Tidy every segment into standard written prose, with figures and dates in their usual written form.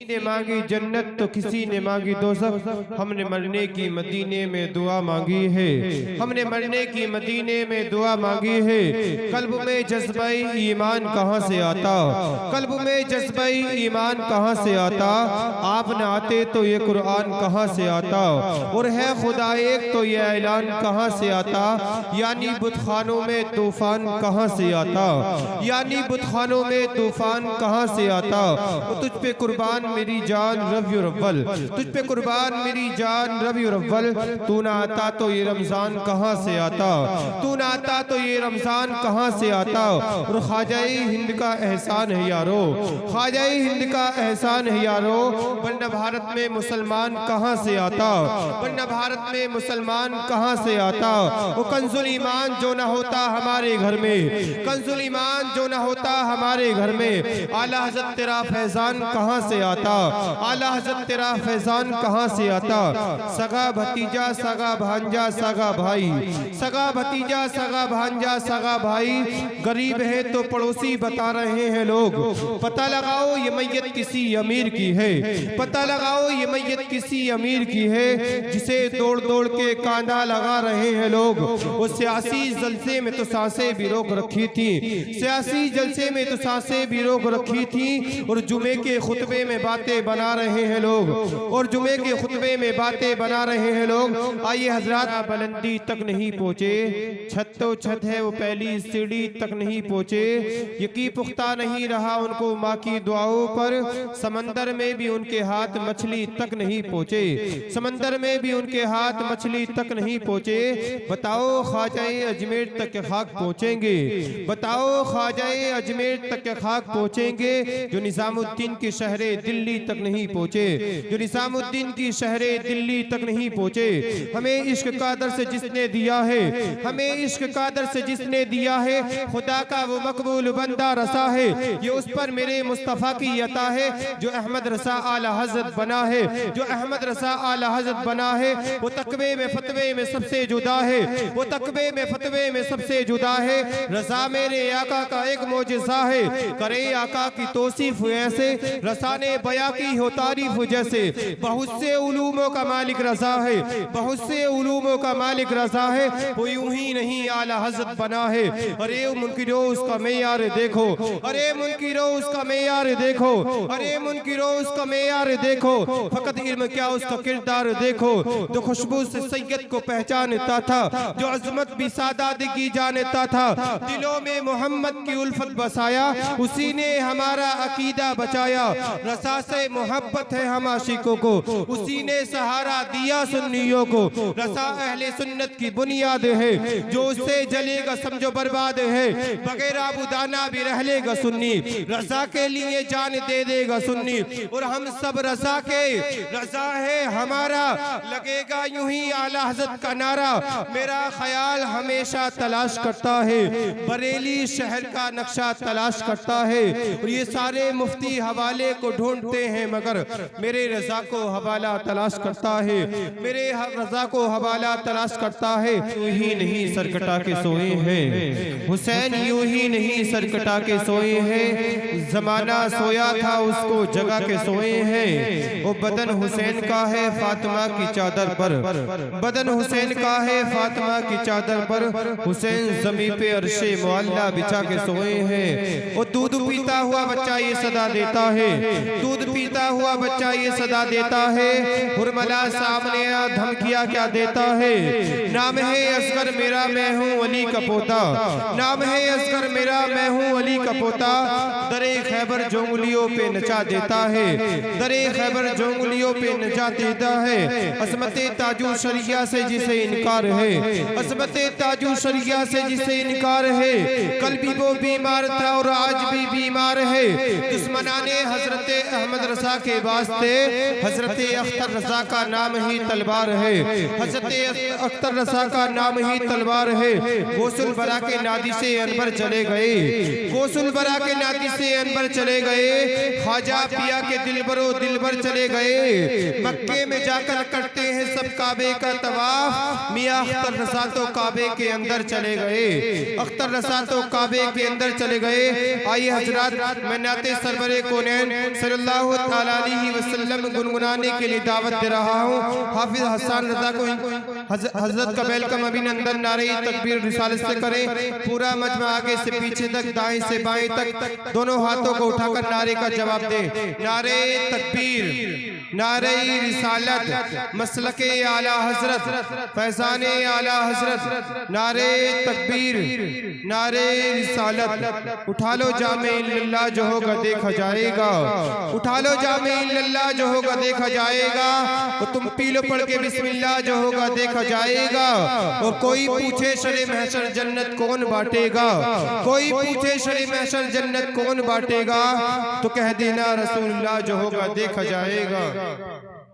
ने मांगी जन्नत तो किसी ने मांगी दोज़ख। हमने मरने की मदीने में दुआ मांगी है, हमने मरने की मदीने में दुआ मांगी है। कल्ब में जज्बा ईमान कहाँ से आता, कल्ब में जज्बा ईमान कहाँ से आता। आप न आते तो ये कुरान कहाँ से आता, और है खुदा एक तो ये ऐलान कहाँ से आता। यानी बुतखानों में तूफान कहाँ से आता, यानी बुतखानों में तूफान कहाँ से आता। वो तुझ पे कुर्बान मेरी जान रबिउल अव्वल, तुझ पे कुर्बान मेरी जान रबिउल अव्वल। तू ना आता तो ये रमजान कहाँ से आता, तू ना आता तो ये रमजान कहाँ से आता। और ख्वाजाए हिंद का एहसान है यारो, ख्वाजाए हिंद का एहसान है यारो। वरना भारत में मुसलमान कहाँ से आता, वरना भारत में मुसलमान कहाँ से आता। वो कंजुल ईमान जो ना होता हमारे घर में, कंजुल ईमान जो ना होता हमारे घर में। आला हज़रत तेरा फैजान कहाँ से आता, आला हज़रत तेरा फैजान कहाँ से आता। सगा भतीजा सगा भांजा सगा भाई, सगा भतीजा सगा भांजा सगा भाई। गरीब है तो पड़ोसी बता रहे हैं लोग, पता लगाओ ये मैयत किसी अमीर की है, पता लगाओ ये मैयत किसी अमीर की है। जिसे दौड़ दौड़ के कांधा लगा रहे हैं लोग। वो सियासी जलसे में तो सांसें भी रोक रखी थी, सियासी जलसे में तो सांसें भी रोक रखी थी। और जुमे के खुतबे में बातें बना रहे हैं लोग, और जुमे के खुतबे में बातें बना रहे हैं लोग। आइए हजरात, बुलंदी तक नहीं पहुँचे, छत तो छत है वो पहली सीढ़ी तक नहीं पहुँचे। यकीन पुख्ता नहीं रहा उनको माँ की दुआओं पर। समंदर में भी उनके हाथ मछली तक नहीं पहुँचे, समंदर में भी उनके हाथ मछली तक नहीं पहुँचे। बताओ ख्वाजाए अजमेर तक खाक पहुँचेंगे, बताओ ख्वाजाए अजमेर तक खाक पहुँचेंगे। जो निजामुद्दीन की शहरे दिल्ली तक नहीं पहुँचे, जो निजामुद्दीन की शहरे दिल्ली तक नहीं पहुँचे। हमें इश्क का दर्स जिसने दिया है, हमें इश्क का दर्स जिसने दिया है। खुदा का वो मकबूल बंदा रसा है, ये उस पर मेरे मुस्तफ़ा की अता है। जो अहमद रसा आला हज़रत बना है, जो अहमद रसा आला हज़रत बना है। वो तकवे में फतवे में सबसे जुदा है, वो तकवे में फतवे में सबसे जुदा है। रसा मेरे आका का एक मोजिज़ा है, करे आका की तौसीफ ऐसे। रसा ने बया की हो तारीफ जैसे। बहुत से उलूमों का मालिक रसा है, बहुत से उलूमों का मालिक रसा है। वो यूं ही नहीं आला हज़रत बना है। अरे मुनकिरो उसका मेयार देखो, अरे मुनकिरो उसका मेयार देखो, अरे मुनकिरो उसका मेयार देखो। फकत इल्म क्या उसका किरदार देखो। जो खुशबू से सैयद को पहचानता था, जो अजमत भी सादादगी जानता था। दिलों में मोहम्मद की उल्फत बसाया, उसी ने हमारा अकीदा बचाया। रसा से मोहब्बत है हम आशिकों को, उसी ने सहारा दिया सुन्नियों को। रसा अहले सुन्नत की बुनियाद है, जो उससे जलेगा समझो बर्बाद है। बगैर अबूदाना भी रह लेगा सुन्नी, रसा के लिए जान दे देगा सुन्नी। और हम सब रसा के, रसा है हमारा, लगेगा यूं ही आला हज़रत का नारा। मेरा ख्याल हमेशा तलाश करता है, बरेली शहर का नक्शा तलाश करता है। और ये सारे मुफ्ती हवाले को ढूंढते हैं, मगर मेरे रजा को हवाला तलाश करता है, मेरे रजा को हवाला तलाश करता है। यूं ही नहीं सर कटा के सोए हैं हुसैन, यूं ही नहीं सर कटा के सोए हैं। जमाना सोया था उसको जगा के सोए हैं। वो बदन हुसैन का है फातिमा की चादर पर, बदन हुसैन का है फातिमा की चादर पर। हुसैन ज़मीं पे अर्शे मुअल्ला बिछा के सोए हैं। वो दूध पीता हुआ बच्चा ये सदा देता है, दूध पीता हुआ बच्चा ये सदा देता है। हुरमला सामने धमकिया क्या देता है। नाम है असगर मेरा मैं हूँ अली का पोता, नाम है असगर मेरा मैं हूँ अली का पोता। दरे खैबर जो उंगलियों पे नचा देता है, दरे खैबर जो उंगलियों पे नचा देता है। असमते ताजू शरिया से जिसे इनकार है, असमते ताजू शरिया से जिसे इनकार है। कल भी वो बीमार था और आज भी बीमार है। दुश्मनाने हजरत अहमद रसा के वास्ते हजरत अख्तर रसा का नाम ही तलवार है, हजरत अख्तर रसा का नाम ही तलवार है। गोसुल बरा के नादी से अनबर चले गए, गोसुल बरा के नादी से अनबर चले गए। ख्वाजा पिया के दिलबरो दिलबर चले गए। मक्के में जाकर करते हैं सब काबे का तवाफ। मियां अख्तर रसा तो काबे के अंदर चले गए, अख्तर रसा तो काबे के अंदर चले गए। आइए हजरात, मैं नाते सरवरे कोनैन सल्लल्लाहु सल्लल्लाहु ताला अलैहि वसल्लम गुनगुनाने के लिए दावत दे रहा हूँ। हाफिज हसन रजा को हजरत का वेलकम अभिनंदन नारे तकबीर रिसालत से करें। पूरा मजमा आगे से पीछे तक, दाएं से बाएं तक दोनों हाथों को उठाकर नारे का जवाब दे। नारे तकबीर, नारे रिसालत, मसलके आला हजरत, फैजाने आला हजरत, नारे तकबीर, नारे रिसालत। उठा लो जामे इल्लल्लाह जो होगा देखा जाएगा, उठा लो जामे इल्लल्लाह जो होगा देखा जाएगा। और तुम पी लो पढ़ के बिस्मिल्लाह जो होगा देखा जाएगा। और कोई पूछे शरे महशर जन्नत कौन बांटेगा, कोई पूछे शरे महशर जन्नत कौन बांटेगा, तो कह देना रसूलुल्लाह जो होगा देखा जाएगा।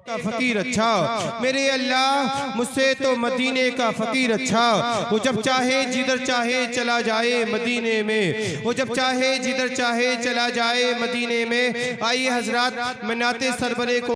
का फकीर अच्छा मेरे अल्लाह, मुझसे तो मदीने का फकीर अच्छा। वो जब चाहे जिधर चाहे चला जाए मदीने में, वो जब चाहे जिधर चाहे चला जाए मदीने में। आइए हजरात, मनाते सरवरे को